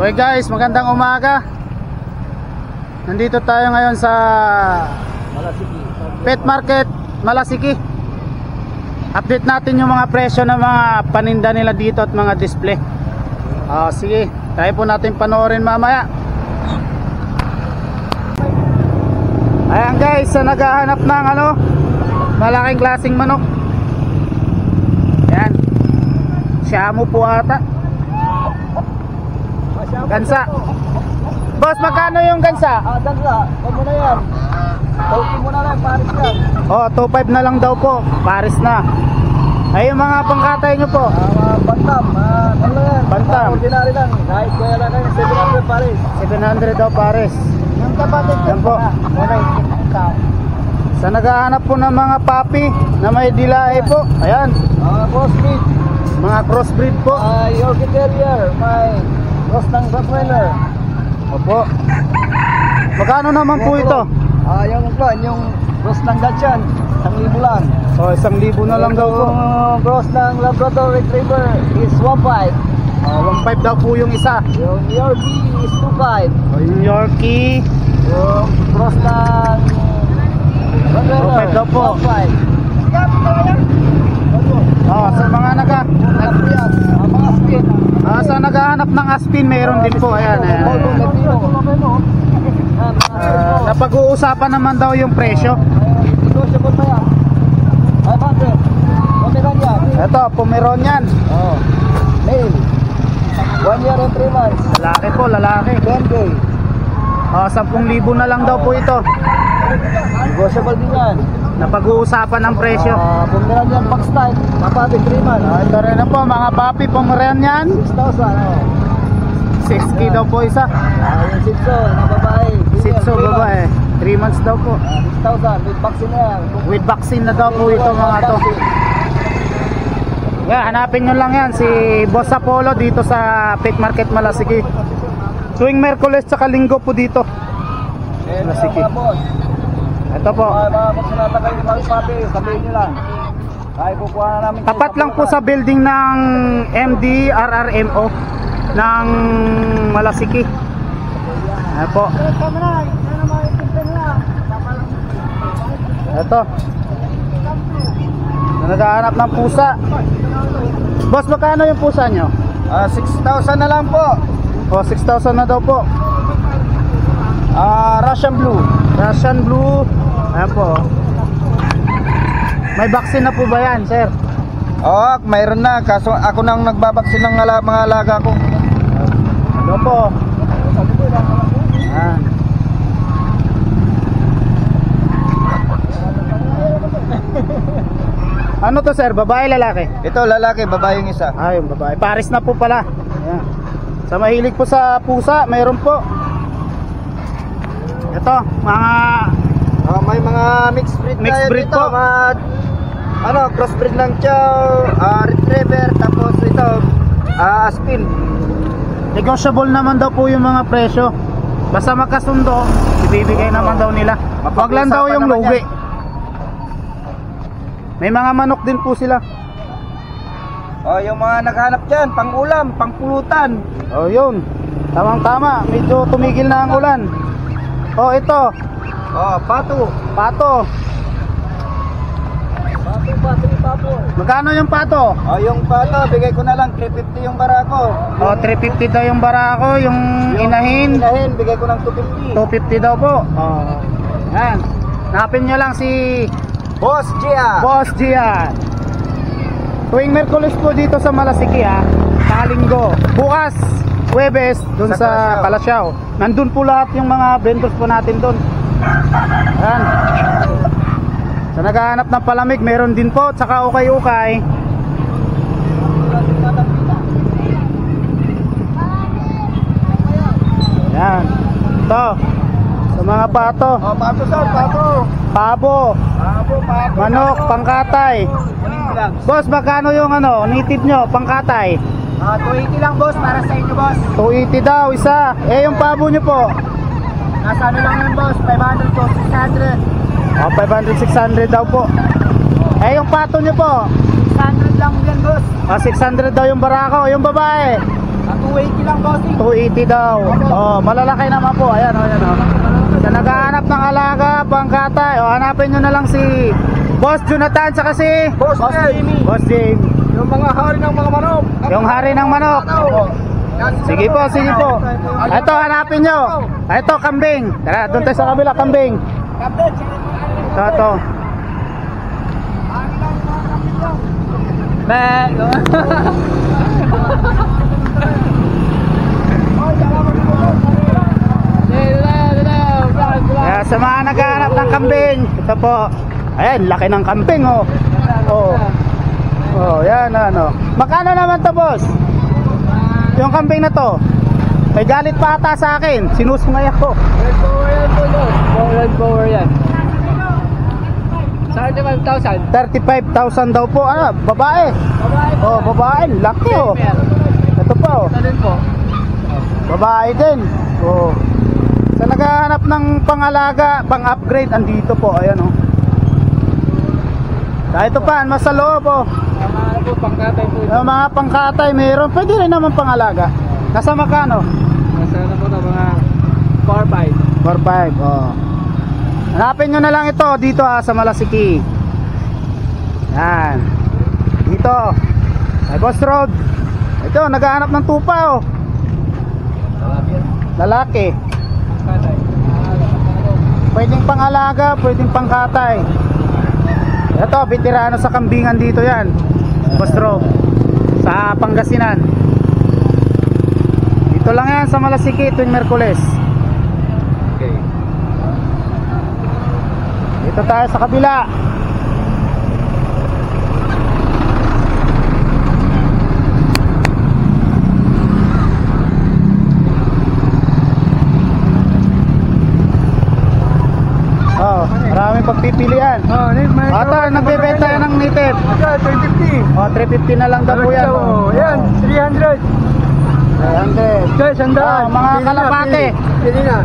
Okay guys, magandang umaga. Nandito tayo ngayon sa Malasiki. Pet Market Malasiki. Update natin yung mga presyo ng mga paninda nila dito at mga display. Sige, tayo po natin panoorin mamaya. Ayan guys, naghahanap ng malaking klaseng manok. Ayan, Shamu po ata. Gansa. Boss, magkano yung gansa? Gansa, huwag mo na yan. Tawagin mo na lang, Paris yan. 2.5 na lang daw po, Paris na. Ay, yung mga pangkatay nyo po. Bantam, ano yan? Bantam. Ordinary lang, kahit kaya lang kayo, 700 Paris. 700 daw Paris. Yung kapatid yan po. Sa naghahanap po ng mga papi na may dilahe po. Ayan, Crossbreed. mga crossbreed po. Yorkie Terrier, may cross ng Rottweiler. Opo. Magkano naman po ito? Yung cross ng Dachshund, 1,000 lang. 1,000 na lang daw po. Yung cross ng Labrador Retriever is 1,500. 1.5 daw po yung isa. Yung Yorkie is 2,500. Yung Yorkie, Yung cross ng 2.5 daw po. 1,500. Sa mga Mga spin. sa naghahanap ng aspin, mayroon din po. Ayan, napag-uusapan naman daw yung presyo. Negotiable pa yan. 500. Pomeranian. Ito, Pomeranian. Male. 1 year and 3 months. Lalaki po, lalaki. 10K. 10,000 na lang daw po ito. Negotiable din yan. Napag-uusapan ng presyo. Pomeranian box type. Kapatid 3 months. Ito rin na po, mga papi Pomeranian. 6,000. 6K daw po isa. Yung Shih Tzu na babae. Shih Tzu babae, 3 months daw po. 6,000. With vaccine na yan. With vaccine na daw po ito mga to. Hanapin nyo lang yan si Boss Apollo dito sa Pet Market Malasiki. Tuwing Merkules tsaka Linggo po dito. Malasiki. Ito po. Mga sinatagay yung mga papi, sabihin nyo lang. Kaya kukuha na namin. Tapat lang po sa building ng MDRRMO ng Malasiki. Ayan po. Ito. Naghahanap ng pusa. Boss, magkano yung pusa nyo? 6,000 na lang po. 6,000 na daw po. Russian Blue. Russian Blue. Ayan po. May vaccine na po ba yan, sir? Mayroon na. Kaso ako nang nagbabaksin ng mga alaga ko. Ano po? Ayan. Ano to, sir? Babae, lalaki? Ito lalaki, babae yung isa. Yung babae. Paris na po pala. Ayan. Sa mahilig po sa pusa, mayroon po. Ito, mga May mga mixed breed Mixed tayo breed dito. po. Mga crossbreed ng Chow, Retriever, tapos ito, Aspin. negotiable naman daw po yung mga presyo. Basta magkasundo, ibibigay naman daw nila. Wag lang daw yung lugi. May mga manok din po sila. Yung mga naghanap dyan, pang-ulam, pang-pulutan. Yun. Tamang-tama. Medyo tumigil na ang ulan. Ito. Pato. Pato. Pato. Magkano yung pato? Yung pato, bigay ko na lang 350 yung barako. 350 daw yung barako. Yung inahin, bigay ko ng 250. 250 daw po. Yan. Hanapin nyo lang si Boss Gia. Boss Gian. Tuwing Merkules po dito sa Malasiki sa Linggo. Bukas, Huwebes, dun sa Calasiao. Nandun po lahat yung mga vendors po natin dun. Ayan. Sa naghahanap ng palamig, meron din po. Tsaka ukay-ukay. Ayan. Ito. Sa mga pato. Pato sir, pato. Pabo. Pato. Manok, pangkatay. Boss, magkano yung native nyo, pangkatay? 280 lang boss, para sa inyo boss. 280 daw, isa. Yung pabo nyo po? Nasa lang yun boss, 500 to 600. 500, 600 daw po. Yung pato nyo po? 600 lang yan boss. 600 daw yung barako. Yung babae? 280 lang 280 daw. Oh, malalaki naman po. Ayan, oh, ayan, oh. Sa naghahanap ng alaga, pangkatay, oh, hanapin nyo na lang si Boss Jonathan saka si Boss Jamie. Boss James. Yung mga hari ng mga manok. Yung hari ng manok. Sige po, sige po. Ito, hanapin nyo. Ito, kambing. Tara, doon tayo sa kabila, kambing. Ito. Kaya sa mga naghahanap ng kambing, ito po. Ayan, laki ng kambing, oh. Oh. Oh, yan, ano. Makano naman to, boss? Yung kambing na to. May galit pa ata sa akin. Sinusungay ako. Red power yan po, boss. Red power yan. Sa 35,000. 35,000 daw po. Ano, babae. Oh, babae. Laki, oh. Ito pa, oh. Ito din po. Babae din. Oh. Sa naghahanap ng pangalaga, pang-upgrade, andito po. Ayan, oh. Ito pa, mas sa loob, oh. Mga po, pangkatay po. Yung mga pangkatay, mayroon. Pwede rin naman pangalaga. Nasa makano? Nasa na po ito, mga 4-5. 4-5, oh. Hanapin nyo na lang ito dito sa Malasiki. Yan. Dito. Sa Boss Road. Ito, naghahanap ng tupa, oh. Lalaki. Pangkatay. Pwedeng pangalaga, pwedeng pangkatay. Ito, veterano sa kambingan dito yan. Boss Road. Sa Pangasinan. Dito lang yan sa Malasiki tuwing Merkules. Okay. Dito tayo sa kabila. Oh, maraming pagpipilian. Oh, may Ito, nagbebenta yan ng native. 350. Oh, 350 na lang daw po yan. Oh, yan, 300. 300. Guys, sandaan. Mga kalapate. Pili na.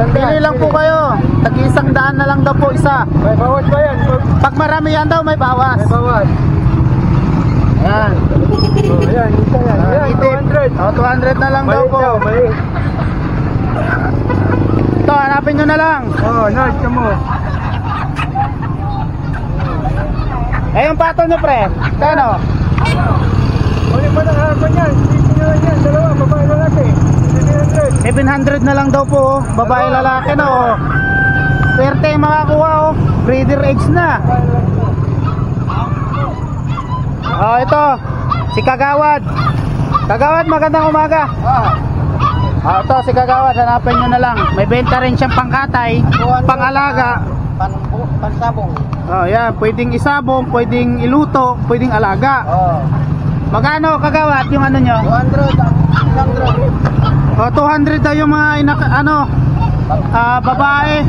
Pili lang po kayo. Tag-100 na lang daw po isa. May bawas pa yan. Pag marami yan daw, may bawas. May bawas. Ayan. Oh, yan, isa yan. Yan, Native. 200. Oh, 200 na lang daw Maliit po. daw, maliit. Ito, hanapin nyo na lang. Oh, nerd ka mo. Eh, yung pato nyo, pre. Kano? Uli pa ng harapan yan. Dito nyo lang yan. Dalawa, babae lalaki. 700. 700 na lang daw po. Oh. Babae lalaki na, oh. Swerte yung makakuha, oh. Breeder age na. Oh, ito. Si Kagawad. Kagawad, magandang umaga. Ah, ito si Kagawad, hanapin nyo na lang. May benta rin siyang pangkatay, pangalaga. Pansabong. Oh, yan, pwedeng isabong, pwedeng iluto, pwedeng alaga. Oh. Magkano Kagawad yung ano nyo? 200. Oh, 200 daw yung mga babae.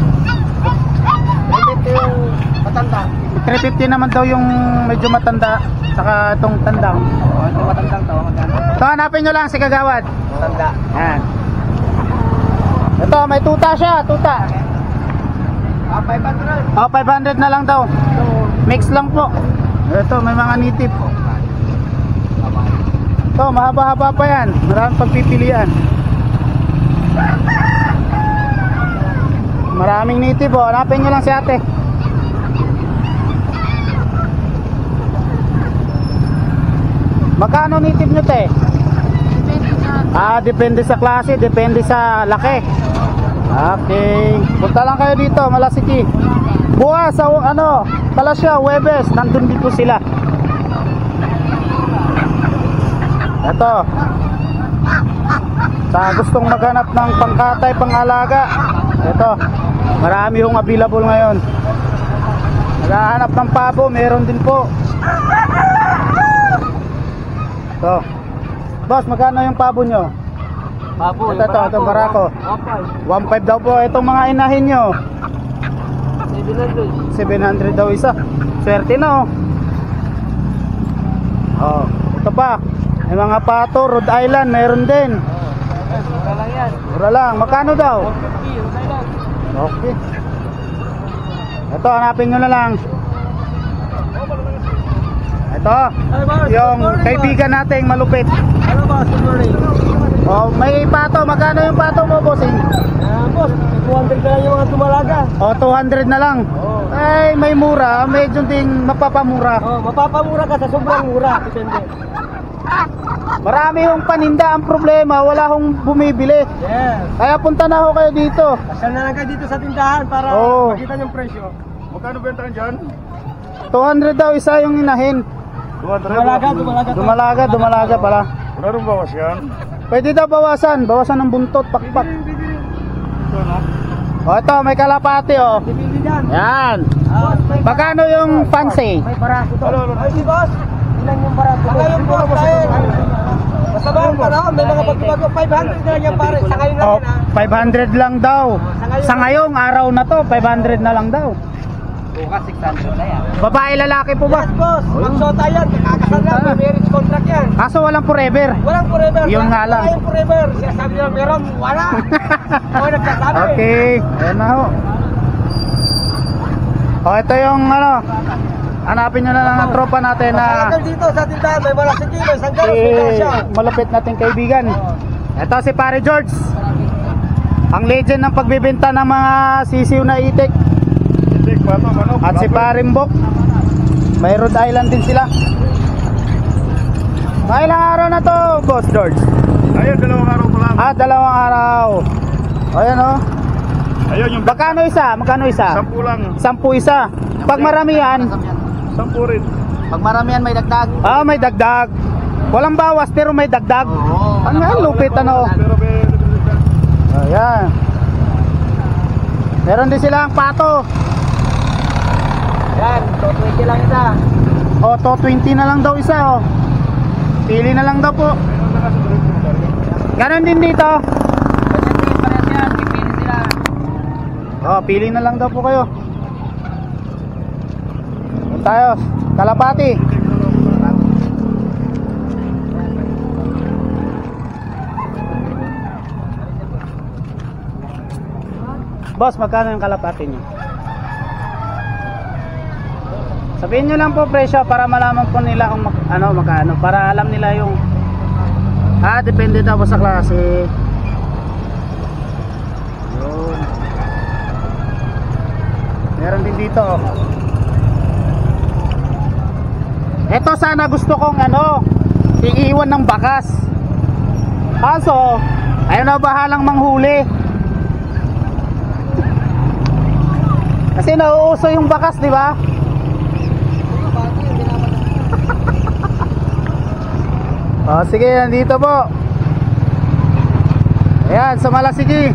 Ito yung matanda. 350 naman daw yung medyo matanda, saka itong tandang. Oh, ito matandang to. Ito, hanapin nyo lang si Kagawad. Matanda. Yan. Ito, may tuta siya, tuta. 500. Oh, 500 na lang daw. Mix lang po. Ito, may mga native. Ito, mahaba-haba pa yan. Maraming pagpipilian. Maraming native, oh. Hanapin nyo lang si ate. Magkano native nyo, te? Depende sa klase, depende sa laki. Okay. Punta lang kayo dito, Malasiki. Bukas sa Palasyo, Huwebes, nandun dito sila. Ito. Sa gustong maghanap ng pangkatay, pangalaga. Ito. Marami yung available ngayon. Naghahanap ng pabo, meron din po. Ito. Boss, magkano yung pabo nyo? Papo, Ito, barako. 1.5 daw po. Itong mga inahin nyo. 700 daw isa. Swerte na, oh. Oh, ito pa. May mga pato, Rhode Island, meron din. Mura lang yan. Mura lang. Magkano daw? 50, Okay. Ito, hanapin nyo na lang. Ito, yung kaibigan nating malupit. Ano ba? Good morning. Oh, may pato. Magkano yung pato mo, bossing? Boss, 200 ka lang yung mga tumalaga. Oh, 200 na lang. Oo. Ay, may mura. Medyo ding mapapamura. Mapapamura ka sa sobrang mura. Depende. Marami yung paninda. Ang problema, wala hong bumibili. Yes. Kaya punta na ako kayo dito. Pasal na lang kayo dito sa tindahan para Oo. makita yung presyo. Magkano bentahan dyan? 200 daw isa yung inahin. Dumalaga pala. Wala rin bawas yan? Pwede daw bawasan ng buntot, pakpak. O ito, may kalapati oh. Dipili dyan. Yan. Magkano yung fancy? May barato to. Ay, si boss. Ilan yung barato to? Ngayon po, basta ba ang panahon, may mga pagbabago. 500 na lang yan pare. Sa ngayon Oh, natin 500 lang daw. Sa ngayong araw na to, 500 na lang daw. Bukas 600 na yan. Babae lalaki po ba? Yes, boss. Magsota yan. Kakakasal lang. May marriage contract yan. Kaso walang forever. Walang forever. Yun nga lang. Wala yung forever. Sinasabi nila meron. Wala. Ako nagsasabi. Okay, ayan na ho. O ito yung ano, hanapin nyo na lang ang tropa natin na Nakakal dito sa tindahan. May malasiki. May sanggaros. May kasya. malapit nating kaibigan. Ito si Pare George. Ang legend ng pagbibenta ng mga sisiw na itik. At si Paring Bok. May Rhode Island din sila. Mga ilang araw na to, Boss George? Ayun, 2 araw pa lang. Ah, 2 araw. Ayan o. Ayun, yung Magkano isa? 10 lang. 10 isa. Pag maramihan, 10 rin. Pag maramihan may dagdag. ah, may dagdag. Walang bawas pero may dagdag. Oo. Ang nga, lupit ano. Pero Ayan. Meron din silang pato. Yan, 220 lang isa. O, to 20 na lang daw isa, oh. Pili na lang daw po. Ganon din dito. Pagdating parehas yan, pipili sila. Oh, pili na lang daw po kayo. Doon tayo, kalapati. Boss, magkano yung kalapati niyo? Sabihin nyo lang po presyo para malaman po nila kung magkano, para alam nila yung depende daw po sa klase. Yun. Meron din dito. Ito sana gusto kong iiwan ng bakas. Kaso ayaw na bahalang manghuli. Kasi nauuso yung bakas, di ba? Sige, nandito po. Ayan, sa Malasigi.